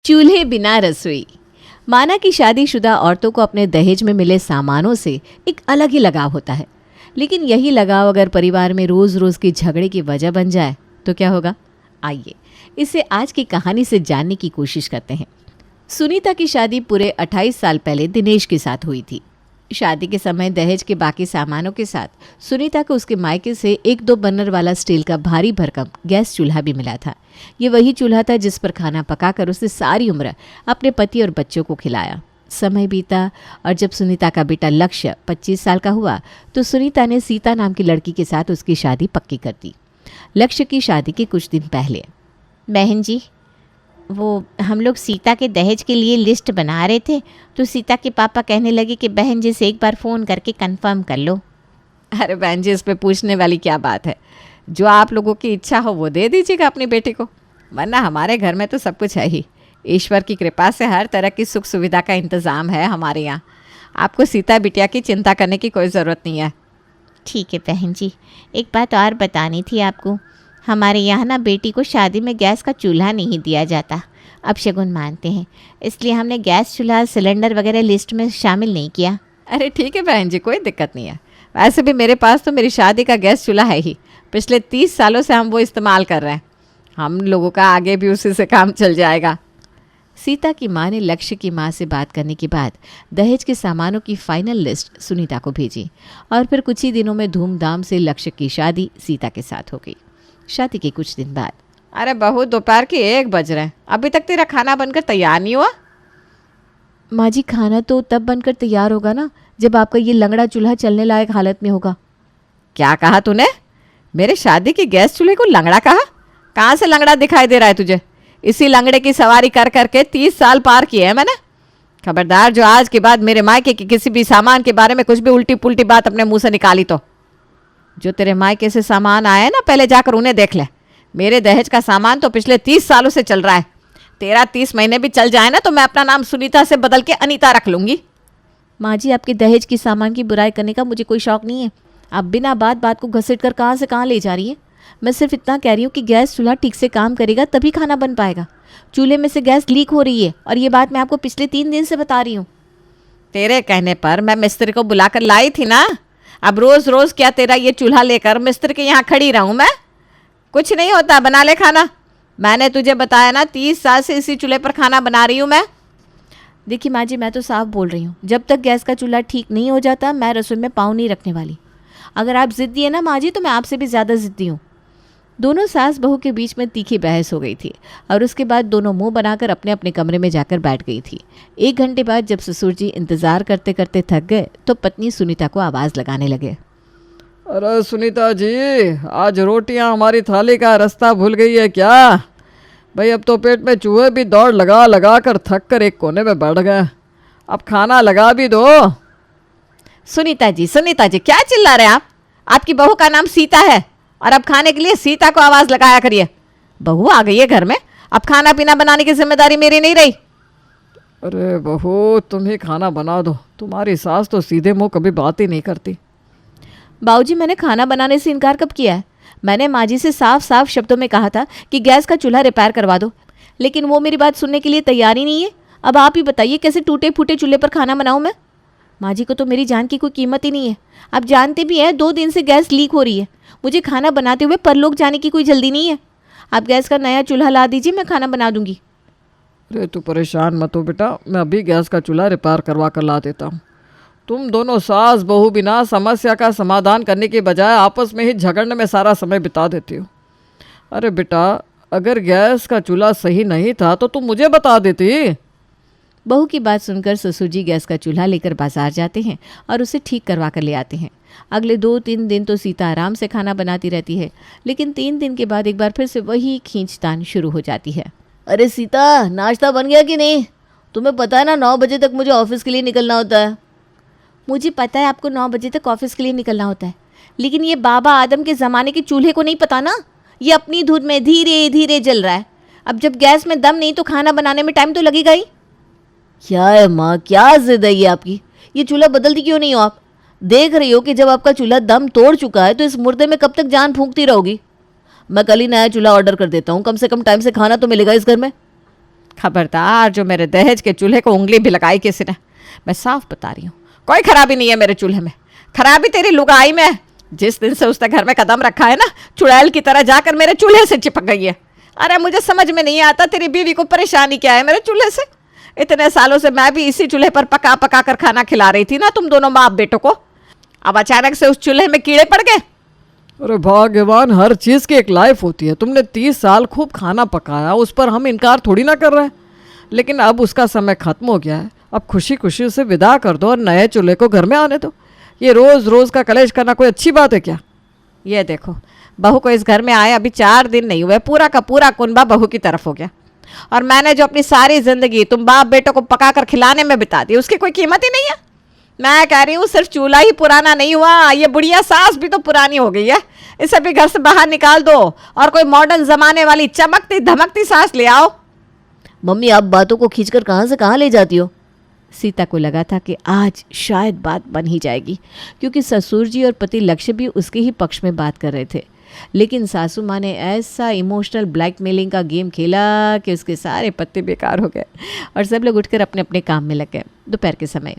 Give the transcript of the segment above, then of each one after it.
चूल्हे बिना रसोई। माना कि शादीशुदा औरतों को अपने दहेज में मिले सामानों से एक अलग ही लगाव होता है, लेकिन यही लगाव अगर परिवार में रोज रोज की झगड़े की वजह बन जाए तो क्या होगा? आइए इसे आज की कहानी से जानने की कोशिश करते हैं। सुनीता की शादी पूरे 28 साल पहले दिनेश के साथ हुई थी। शादी के समय दहेज के बाकी सामानों के साथ सुनीता को उसके मायके से 1-2 बर्नर वाला स्टील का भारी भरकम गैस चूल्हा भी मिला था। ये वही चूल्हा था जिस पर खाना पकाकर उसने सारी उम्र अपने पति और बच्चों को खिलाया। समय बीता और जब सुनीता का बेटा लक्ष्य 25 साल का हुआ तो सुनीता ने सीता नाम की लड़की के साथ उसकी शादी पक्की कर दी। लक्ष्य की शादी के कुछ दिन पहले, बहन जी, वो हम लोग सीता के दहेज के लिए लिस्ट बना रहे थे तो सीता के पापा कहने लगे कि बहन जी से एक बार फ़ोन करके कंफर्म कर लो। अरे बहन जी, इस पे पूछने वाली क्या बात है? जो आप लोगों की इच्छा हो वो दे दीजिएगा अपनी बेटी को, वरना हमारे घर में तो सब कुछ है ही। ईश्वर की कृपा से हर तरह की सुख सुविधा का इंतज़ाम है हमारे यहाँ। आपको सीता बिटिया की चिंता करने की कोई ज़रूरत नहीं है। ठीक है बहन जी, एक बात और बतानी थी आपको। हमारे यहाँ ना बेटी को शादी में गैस का चूल्हा नहीं दिया जाता, अब शगुन मानते हैं, इसलिए हमने गैस चूल्हा सिलेंडर वगैरह लिस्ट में शामिल नहीं किया। अरे ठीक है बहन जी, कोई दिक्कत नहीं है। वैसे भी मेरे पास तो मेरी शादी का गैस चूल्हा है ही। पिछले 30 सालों से हम वो इस्तेमाल कर रहे हैं। हम लोगों का आगे भी उसी से काम चल जाएगा। सीता की माँ ने लक्ष्य की माँ से बात करने के बाद दहेज के सामानों की फाइनल लिस्ट सुनीता को भेजी और फिर कुछ ही दिनों में धूमधाम से लक्ष्य की शादी सीता के साथ हो गई। शादी के कुछ दिन बाद, अरे बहू, दोपहर के 1 बज रहे हैं, अभी तक तेरा खाना बनकर तैयार नहीं हुआ? माँ जी, खाना तो तब बनकर तैयार होगा ना जब आपका ये लंगड़ा चूल्हा चलने लायक हालत में होगा। क्या कहा तूने? मेरे शादी की गैस चूल्हे को लंगड़ा कहा? कहाँ से लंगड़ा दिखाई दे रहा है तुझे? इसी लंगड़े की सवारी कर करके 30 साल पार किए हैं मैंने। खबरदार, जो आज के बाद मेरे मायके के किसी भी सामान के बारे में कुछ भी उल्टी पुल्टी बात अपने मुंह से निकाली तो। जो तेरे मायके से सामान आया है ना, पहले जाकर उन्हें देख ले। मेरे दहेज का सामान तो पिछले 30 सालों से चल रहा है। तेरा 30 महीने भी चल जाए ना तो मैं अपना नाम सुनीता से बदल के अनीता रख लूँगी। माँ जी, आपके दहेज की सामान की बुराई करने का मुझे कोई शौक नहीं है। आप बिना बात बात को घसीट कर कहाँ से कहाँ ले जा रही हैं। मैं सिर्फ इतना कह रही हूँ कि गैस चूल्हा ठीक से काम करेगा तभी खाना बन पाएगा। चूल्हे में से गैस लीक हो रही है और ये बात मैं आपको पिछले 3 दिन से बता रही हूँ। तेरे कहने पर मैं मिस्त्री को बुलाकर लाई थी ना। अब रोज़ रोज़ क्या तेरा ये चूल्हा लेकर मिस्त्री के यहाँ खड़ी रहूँ मैं? कुछ नहीं होता, बना ले खाना। मैंने तुझे बताया ना, 30 साल से इसी चूल्हे पर खाना बना रही हूँ मैं। देखिए माँ जी, मैं तो साफ बोल रही हूँ, जब तक गैस का चूल्हा ठीक नहीं हो जाता मैं रसोई में पाँव नहीं रखने वाली। अगर आप ज़िद्दी है ना माँ जी, तो मैं आपसे भी ज़्यादा ज़िद्दी हूँ। दोनों सास बहू के बीच में तीखी बहस हो गई थी और उसके बाद दोनों मुंह बनाकर अपने अपने कमरे में जाकर बैठ गई थी। 1 घंटे बाद जब ससुर जी इंतज़ार करते करते थक गए तो पत्नी सुनीता को आवाज़ लगाने लगे। अरे सुनीता जी, आज रोटियां हमारी थाली का रास्ता भूल गई है क्या? भाई, अब तो पेट में चूहे भी दौड़ लगा लगा कर थक कर एक कोने में बैठ गए। अब खाना लगा भी दो। सुनीता जी, क्या चिल्ला रहे हैं आप? आपकी बहू का नाम सीता है और अब खाने के लिए सीता को आवाज़ लगाया करिए। बहू आ गई है घर में, अब खाना पीना बनाने की जिम्मेदारी मेरी नहीं रही। अरे बहू, तुम ही खाना बना दो। तुम्हारी सास तो सीधे मुंह कभी बात ही नहीं करती। बाबूजी, मैंने खाना बनाने से इनकार कब किया है? मैंने माँ जी से साफ साफ शब्दों में कहा था कि गैस का चूल्हा रिपेयर करवा दो, लेकिन वो मेरी बात सुनने के लिए तैयार ही नहीं है। अब आप ही बताइए, कैसे टूटे फूटे चूल्हे पर खाना बनाऊँ मैं? माँ जी को तो मेरी जान की कोई कीमत ही नहीं है। आप जानते भी हैं 2 दिन से गैस लीक हो रही है। मुझे खाना बनाते हुए परलोक जाने की कोई जल्दी नहीं है। आप गैस का नया चूल्हा ला दीजिए, मैं खाना बना दूंगी। अरे तू परेशान मत हो बेटा, मैं अभी गैस का चूल्हा रिपेयर करवा कर ला देता हूँ। तुम दोनों सास बहू बिना समस्या का समाधान करने के बजाय आपस में ही झगड़ने में सारा समय बिता देती हो। अरे बेटा, अगर गैस का चूल्हा सही नहीं था तो तुम मुझे बता देती। बहू की बात सुनकर ससुर जी गैस का चूल्हा लेकर बाजार जाते हैं और उसे ठीक करवा कर ले आते हैं। अगले 2-3 दिन तो सीता आराम से खाना बनाती रहती है, लेकिन 3 दिन के बाद एक बार फिर से वही खींचतान शुरू हो जाती है। अरे सीता, नाश्ता बन गया कि नहीं? तुम्हें पता है ना 9 बजे तक मुझे ऑफिस के लिए निकलना होता है। मुझे पता है आपको 9 बजे तक ऑफिस के लिए निकलना होता है, लेकिन ये बाबा आदम के ज़माने के चूल्हे को नहीं पता ना, ये अपनी धूप में धीरे धीरे जल रहा है। अब जब गैस में दम नहीं तो खाना बनाने में टाइम तो लगेगा ही। क्या है माँ, क्या जिद है ये आपकी? ये चूल्हा बदलती क्यों नहीं हो आप? देख रही हो कि जब आपका चूल्हा दम तोड़ चुका है तो इस मुर्दे में कब तक जान फूंकती रहोगी? मैं कल ही नया चूल्हा ऑर्डर कर देता हूँ, कम से कम टाइम से खाना तो मिलेगा इस घर में। खबरदार जो मेरे दहेज के चूल्हे को उंगली भी लगाई किसी ने। मैं साफ बता रही हूँ, कोई खराबी नहीं है मेरे चूल्हे में, खराबी तेरी लुगाई में है। जिस दिन से उसने घर में कदम रखा है ना, चुड़ैल की तरह जाकर मेरे चूल्हे से चिपक गई है। अरे मुझे समझ में नहीं आता तेरी बीवी को परेशानी क्या है मेरे चूल्हे से। इतने सालों से मैं भी इसी चूल्हे पर पका पका कर खाना खिला रही थी ना तुम दोनों बाप बेटों को। अब अचानक से उस चूल्हे में कीड़े पड़ गए। अरे भगवान, हर चीज़ की एक लाइफ होती है। तुमने 30 साल खूब खाना पकाया, उस पर हम इनकार थोड़ी ना कर रहे हैं, लेकिन अब उसका समय खत्म हो गया है। अब खुशी खुशी उसे विदा कर दो और नए चूल्हे को घर में आने दो। ये रोज़ रोज़ का कलेश करना कोई अच्छी बात है क्या? ये देखो, बहू को इस घर में आए अभी 4 दिन नहीं हुए, पूरा का पूरा कुनबा बहू की तरफ हो गया। और मैंने जो अपनी सारी जिंदगी तुम बाप बेटों को पका कर खिलाने में बिता दी, उसकी कोई कीमत ही नहीं है। मैं कह रही हूँ सिर्फ चूल्हा ही पुराना नहीं हुआ, ये बुढ़िया सास भी तो पुरानी हो गई है। इसे भी घर से बाहर निकाल दो और कोई मॉडर्न जमाने वाली चमकती धमकती सास ले आओ। मम्मी, आप बातों को खींचकर कहाँ से कहाँ ले जाती हो? सीता को लगा था कि आज शायद बात बन ही जाएगी, क्योंकि ससुर जी और पति लक्ष्य भी उसके ही पक्ष में बात कर रहे थे। लेकिन सासू माँ ने ऐसा इमोशनल ब्लैकमेलिंग का गेम खेला कि उसके सारे पत्ते बेकार हो गए और सब लोग उठकर अपने अपने काम में लग गए। दोपहर के समय,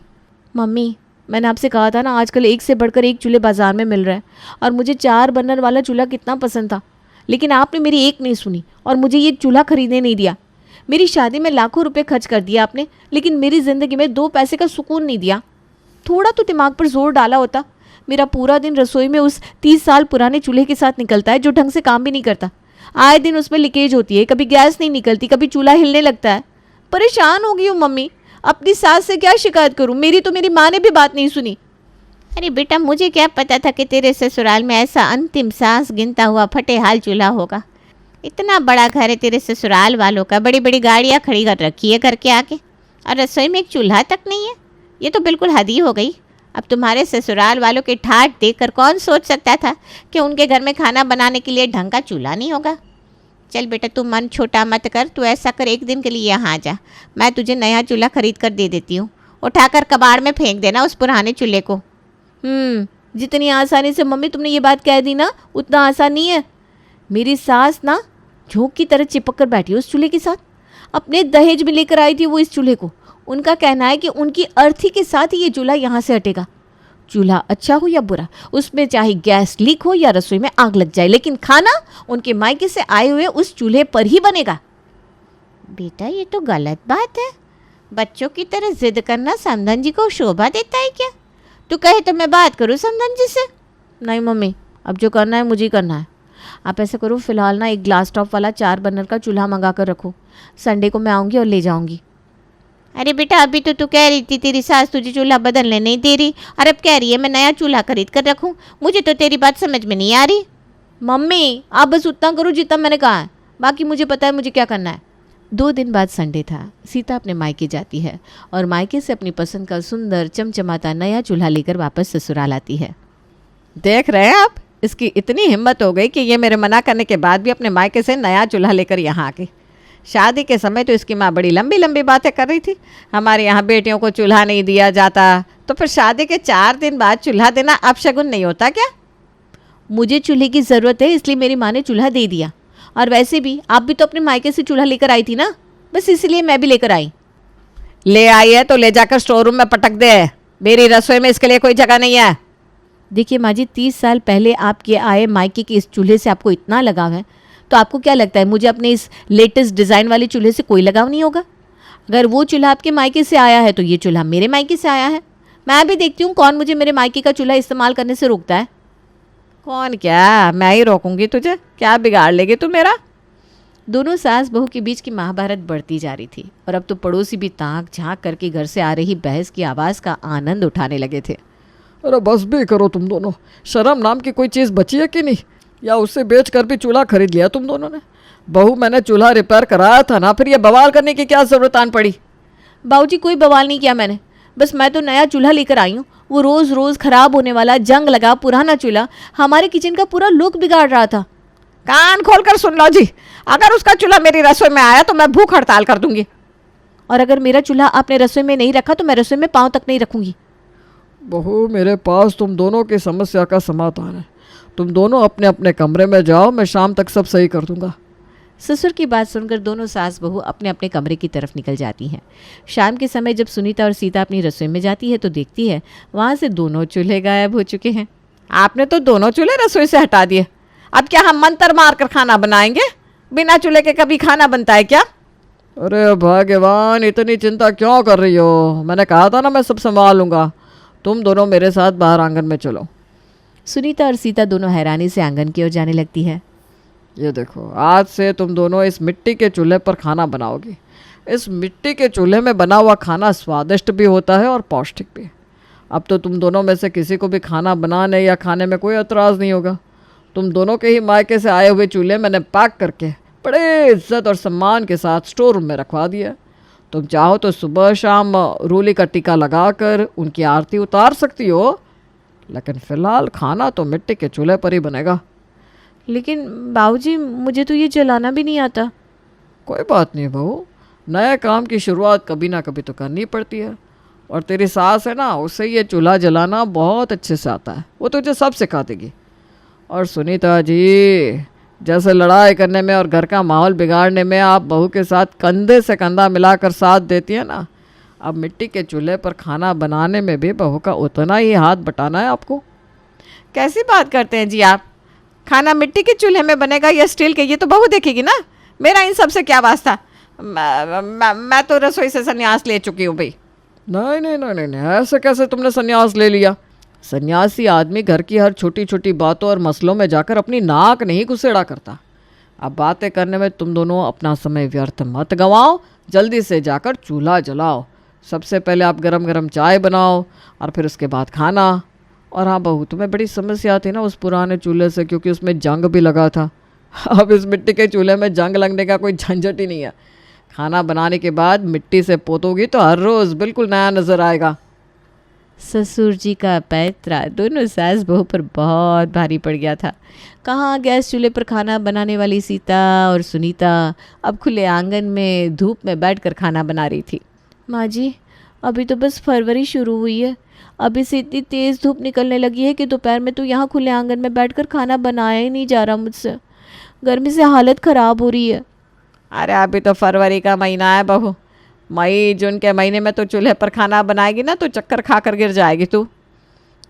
मम्मी, मैंने आपसे कहा था ना, आजकल एक से बढ़कर एक चूल्हे बाजार में मिल रहे हैं और मुझे 4 बर्नर वाला चूल्हा कितना पसंद था, लेकिन आपने मेरी एक नहीं सुनी और मुझे ये चूल्हा खरीदने नहीं दिया। मेरी शादी में लाखों रुपए खर्च कर दिया आपने, लेकिन मेरी ज़िंदगी में 2 पैसे का सुकून नहीं दिया। थोड़ा तो दिमाग पर जोर डाला होता। मेरा पूरा दिन रसोई में उस 30 साल पुराने चूल्हे के साथ निकलता है जो ढंग से काम भी नहीं करता। आए दिन उसमें लीकेज होती है, कभी गैस नहीं निकलती, कभी चूल्हा हिलने लगता है। परेशान हो गई हूँ मम्मी, अपनी सास से क्या शिकायत करूँ? मेरी तो मेरी माँ ने भी बात नहीं सुनी। अरे बेटा, मुझे क्या पता था कि तेरे ससुराल में ऐसा अंतिम सांस गिनता हुआ फटे हाल चूल्हा होगा। इतना बड़ा घर है तेरे ससुराल वालों का, बड़ी बड़ी गाड़ियाँ खड़ी कर रखी है करके आके, और रसोई में एक चूल्हा तक नहीं है। ये तो बिल्कुल हद ही हो गई। अब तुम्हारे ससुराल वालों के ठाठ देखकर कौन सोच सकता था कि उनके घर में खाना बनाने के लिए ढंग का चूल्हा नहीं होगा। चल बेटा, तू मन छोटा मत कर, तू ऐसा कर, एक दिन के लिए यहाँ आ जा, मैं तुझे नया चूल्हा खरीद कर दे देती हूँ। उठाकर कबाड़ में फेंक देना उस पुराने चूल्हे को। जितनी आसानी से मम्मी तुमने ये बात कह दी ना, उतना आसान नहीं है। मेरी सास ना झोंक की तरह चिपक कर बैठी उस चूल्हे के साथ। अपने दहेज में लेकर आई थी वो इस चूल्हे को। उनका कहना है कि उनकी अर्थी के साथ ही ये चूल्हा यहाँ से हटेगा। चूल्हा अच्छा हो या बुरा, उसमें चाहे गैस लीक हो या रसोई में आग लग जाए, लेकिन खाना उनके मायके से आए हुए उस चूल्हे पर ही बनेगा। बेटा, ये तो गलत बात है। बच्चों की तरह जिद करना समधन जी को शोभा देता है क्या? तू कहे तो मैं बात करूँ समधन जी से? नहीं मम्मी, अब जो करना है मुझे करना है। आप ऐसा करो, फिलहाल ना एक ग्लास टॉप वाला 4 बर्नर का चूल्हा मंगा कर रखो। संडे को मैं आऊँगी और ले जाऊँगी। अरे बेटा, अभी तो तू कह रही थी तेरी सास तुझे चूल्हा बदलने नहीं दे रही, और अब कह रही है मैं नया चूल्हा खरीद कर रखूँ। मुझे तो तेरी बात समझ में नहीं आ रही। मम्मी, आप बस उतना करो जितना मैंने कहा है, बाकी मुझे पता है मुझे क्या करना है। 2 दिन बाद संडे था। सीता अपने मायके जाती है और मायके से अपनी पसंद का सुंदर चमचमाता नया चूल्हा लेकर वापस ससुराल आती है। देख रहे हैं आप, इसकी इतनी हिम्मत हो गई कि ये मेरे मना करने के बाद भी अपने मायके से नया चूल्हा लेकर यहाँ आ गई। शादी के समय तो इसकी माँ बड़ी लंबी लंबी बातें कर रही थी, हमारे यहाँ बेटियों को चूल्हा नहीं दिया जाता, तो फिर शादी के 4 दिन बाद चूल्हा देना अपशगुन नहीं होता क्या? मुझे चूल्हे की ज़रूरत है, इसलिए मेरी माँ ने चूल्हा दे दिया। और वैसे भी आप भी तो अपने मायके से चूल्हा लेकर आई थी ना, बस इसलिए मैं भी लेकर आई। ले आई है तो ले जाकर स्टोर रूम में पटक दे, मेरी रसोई में इसके लिए कोई जगह नहीं है। देखिए माँ जी, 30 साल पहले आपके आए मायके के इस चूल्हे से आपको इतना लगाव है, तो आपको क्या लगता है मुझे अपने इस लेटेस्ट डिज़ाइन वाले चूल्हे से कोई लगाव नहीं होगा? अगर वो चूल्हा आपके मायके से आया है तो ये चूल्हा मेरे मायके से आया है। मैं भी देखती हूँ कौन मुझे मेरे मायके का चूल्हा इस्तेमाल करने से रोकता है। कौन क्या, मैं ही रोकूंगी तुझे, क्या बिगाड़ लेगी तू मेरा? दोनों सास बहू के बीच की महाभारत बढ़ती जा रही थी और अब तो पड़ोसी भी ताक झांक करके घर से आ रही बहस की आवाज़ का आनंद उठाने लगे थे। अरे बस भी करो तुम दोनों, शर्म नाम की कोई चीज़ बची है कि नहीं? या उससे बेच कर भी चूल्हा खरीद लिया तुम दोनों ने? बहू, मैंने चूल्हा रिपेयर कराया था ना, फिर ये बवाल करने की क्या ज़रूरत आन पड़ी? बाबूजी, कोई बवाल नहीं किया मैंने, बस मैं तो नया चूल्हा लेकर आई हूँ। वो रोज़ रोज़ ख़राब होने वाला जंग लगा पुराना चूल्हा हमारे किचन का पूरा लुक बिगाड़ रहा था। कान खोलकर सुन लो जी, अगर उसका चूल्हा मेरी रसोई में आया तो मैं भूख हड़ताल कर दूंगी। और अगर मेरा चूल्हा आपने रसोई में नहीं रखा तो मैं रसोई में पाँव तक नहीं रखूंगी। बहू, मेरे पास तुम दोनों की समस्या का समाधान है। तुम दोनों अपने अपने कमरे में जाओ, मैं शाम तक सब सही कर दूंगा। ससुर की बात सुनकर दोनों सास बहू अपने अपने कमरे की तरफ निकल जाती हैं। शाम के समय जब सुनीता और सीता अपनी रसोई में जाती है तो देखती है वहाँ से दोनों चूल्हे गायब हो चुके हैं। आपने तो दोनों चूल्हे रसोई से हटा दिए। अब क्या हम मंतर मार कर खाना बनाएंगे? बिना चूल्हे के कभी खाना बनता है क्या? अरे भगवान, इतनी चिंता क्यों कर रही हो? मैंने कहा था ना मैं सब संभाल लूँगा। तुम दोनों मेरे साथ बाहर आंगन में चलो। सुनीता और सीता दोनों हैरानी से आंगन की ओर जाने लगती है। ये देखो, आज से तुम दोनों इस मिट्टी के चूल्हे पर खाना बनाओगी। इस मिट्टी के चूल्हे में बना हुआ खाना स्वादिष्ट भी होता है और पौष्टिक भी। अब तो तुम दोनों में से किसी को भी खाना बनाने या खाने में कोई एतराज़ नहीं होगा। तुम दोनों के ही मायके से आए हुए चूल्हे मैंने पैक करके बड़े इज्जत और सम्मान के साथ स्टोर रूम में रखवा दिया। तुम चाहो तो सुबह शाम रूली का टीका लगाकर उनकी आरती उतार सकती हो, लेकिन फ़िलहाल खाना तो मिट्टी के चूल्हे पर ही बनेगा। लेकिन बाबूजी, मुझे तो ये जलाना भी नहीं आता। कोई बात नहीं बहू, नए काम की शुरुआत कभी ना कभी तो करनी पड़ती है। और तेरी सास है ना, उससे ये चूल्हा जलाना बहुत अच्छे से आता है। वो तुझे सब सिखा देगी। और सुनीता जी, जैसे लड़ाई करने में और घर का माहौल बिगाड़ने में आप बहू के साथ कंधे से कंधा मिलाकर साथ देती है ना, अब मिट्टी के चूल्हे पर खाना बनाने में भी बहू का उतना ही हाथ बटाना है आपको। कैसी बात करते हैं जी आप? खाना मिट्टी के चूल्हे में बनेगा या स्टील के, ये तो बहू देखेगी ना। मेरा इन सब से क्या वास्ता? मैं तो रसोई से संन्यास ले चुकी हूँ भाई। नहीं नहीं नहीं नहीं नहीं, ऐसे कैसे तुमने संन्यास ले लिया? सन्यासी आदमी घर की हर छोटी छोटी बातों और मसलों में जाकर अपनी नाक नहीं घुसेड़ा करता। अब बातें करने में तुम दोनों अपना समय व्यर्थ मत गंवाओ, जल्दी से जाकर चूल्हा जलाओ। सबसे पहले आप गरम गरम चाय बनाओ और फिर उसके बाद खाना। और हाँ बहू, तुम्हें बड़ी समस्या थी ना उस पुराने चूल्हे से, क्योंकि उसमें जंग भी लगा था। अब इस मिट्टी के चूल्हे में जंग लगने का कोई झंझट ही नहीं है। खाना बनाने के बाद मिट्टी से पोतोगी तो हर रोज़ बिल्कुल नया नज़र आएगा। ससुर जी का पैतरा दोनों सास बहू पर बहुत भारी पड़ गया था। कहाँ गैस चूल्हे पर खाना बनाने वाली सीता और सुनीता अब खुले आंगन में धूप में बैठकर खाना बना रही थी। माँ जी, अभी तो बस फरवरी शुरू हुई है, अभी से इतनी तेज़ धूप निकलने लगी है कि दोपहर में तो यहाँ खुले आंगन में बैठकर खाना बनाया ही नहीं जा रहा मुझसे। गर्मी से हालत ख़राब हो रही है। अरे अभी तो फरवरी का महीना है बहू। मई जून के महीने में तो चूल्हे पर खाना बनाएगी ना तो चक्कर खा कर गिर जाएगी तू।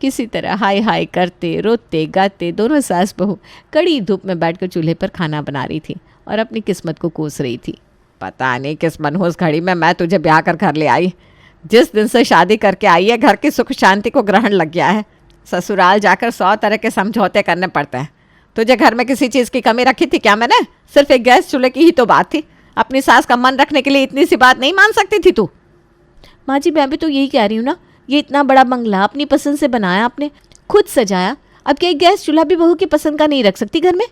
किसी तरह हाय हाय करते रोते गाते दोनों सास बहू कड़ी धूप में बैठकर चूल्हे पर खाना बना रही थी और अपनी किस्मत को कोस रही थी। पता नहीं किस मनहूस घड़ी में मैं तुझे ब्याह कर घर ले आई। जिस दिन से शादी करके आई है, घर की सुख शांति को ग्रहण लग गया है। ससुराल जाकर 100 तरह के समझौते करने पड़ते हैं। तुझे घर में किसी चीज़ की कमी रखी थी क्या मैंने? सिर्फ एक गैस चूल्हे की ही तो बात थी। अपनी सास का मन रखने के लिए इतनी सी बात नहीं मान सकती थी तू? माँ जी, मैं भी तो यही कह रही हूँ ना, ये इतना बड़ा बंगला अपनी पसंद से बनाया आपने, खुद सजाया। अब क्या एक गैस चूल्हा भी बहू की पसंद का नहीं रख सकती घर में?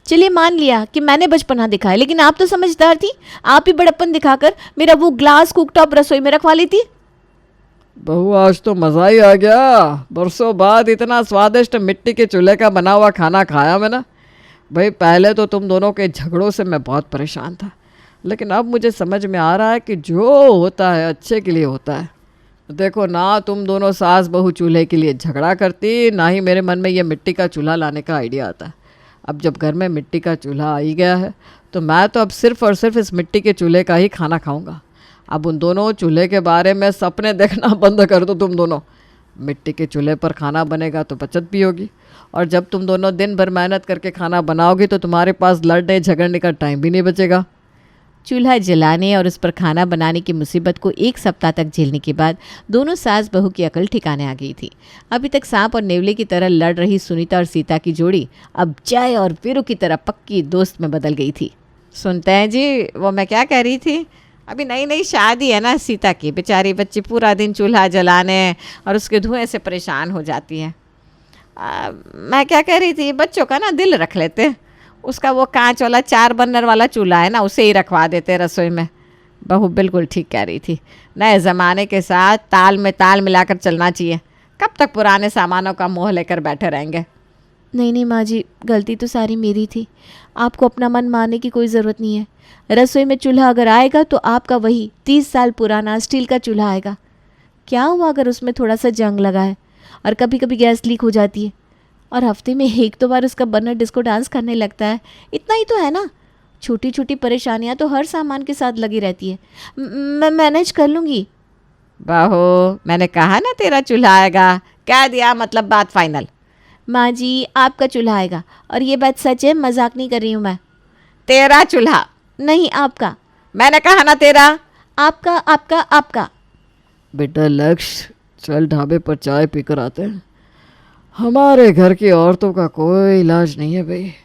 चलिए मान लिया कि मैंने बचपना दिखाया, लेकिन आप तो समझदार थी। आप ही बड़प्पन दिखाकर मेरा वो ग्लास कुकटॉप रसोई में रखवा ली थी। बहू, आज तो मज़ा ही आ गया। बरसों बाद इतना स्वादिष्ट मिट्टी के चूल्हे का बना हुआ खाना खाया मैंने। भाई, पहले तो तुम दोनों के झगड़ों से मैं बहुत परेशान था, लेकिन अब मुझे समझ में आ रहा है कि जो होता है अच्छे के लिए होता है। देखो ना, तुम दोनों सास बहू चूल्हे के लिए झगड़ा करती, ना ही मेरे मन में ये मिट्टी का चूल्हा लाने का आइडिया आता। अब जब घर में मिट्टी का चूल्हा आ ही गया है तो मैं तो अब सिर्फ और सिर्फ इस मिट्टी के चूल्हे का ही खाना खाऊंगा। अब उन दोनों चूल्हे के बारे में सपने देखना बंद कर दो तुम दोनों। मिट्टी के चूल्हे पर खाना बनेगा तो बचत भी होगी, और जब तुम दोनों दिन भर मेहनत करके खाना बनाओगी तो तुम्हारे पास लड़ने झगड़ने का टाइम भी नहीं बचेगा। चूल्हा जलाने और उस पर खाना बनाने की मुसीबत को 1 सप्ताह तक झेलने के बाद दोनों सास बहू की अकल ठिकाने आ गई थी। अभी तक सांप और नेवले की तरह लड़ रही सुनीता और सीता की जोड़ी अब जय और वीरू की तरह पक्की दोस्त में बदल गई थी। सुनते हैं जी, वो मैं क्या कह रही थी, अभी नई नई शादी है ना सीता की, बेचारी बच्ची पूरा दिन चूल्हा जलाने और उसके धुएं से परेशान हो जाती है। मैं क्या कह रही थी, बच्चों का ना दिल रख लेते, उसका वो कांच वाला 4 बर्नर वाला चूल्हा है ना, उसे ही रखवा देते रसोई में। बहू बिल्कुल ठीक कह रही थी, नए ज़माने के साथ ताल में ताल मिलाकर चलना चाहिए। कब तक पुराने सामानों का मोह लेकर बैठे रहेंगे? नहीं नहीं माँ जी, गलती तो सारी मेरी थी। आपको अपना मन मानने की कोई ज़रूरत नहीं है। रसोई में चूल्हा अगर आएगा तो आपका वही 30 साल पुराना स्टील का चूल्हा आएगा। क्या हुआ अगर उसमें थोड़ा सा जंग लगा है और कभी कभी गैस लीक हो जाती है और हफ्ते में 1-2 बार उसका बर्नर डिस्को डांस करने लगता है, इतना ही तो है ना। छोटी छोटी परेशानियां तो हर सामान के साथ लगी रहती है। मैं मैनेज कर लूँगी। बहू, मैंने कहा ना तेरा चूल्हा आएगा, कह दिया मतलब बात फाइनल। माँ जी, आपका चूल्हा आएगा, और ये बात सच है, मजाक नहीं कर रही हूँ मैं। तेरा चूल्हा नहीं, आपका। मैंने कहा ना तेरा। आपका आपका आपका। बेटा लक्ष्य, चल ढाबे पर चाय पीकर आते हैं। हमारे घर की औरतों का कोई इलाज नहीं है भाई।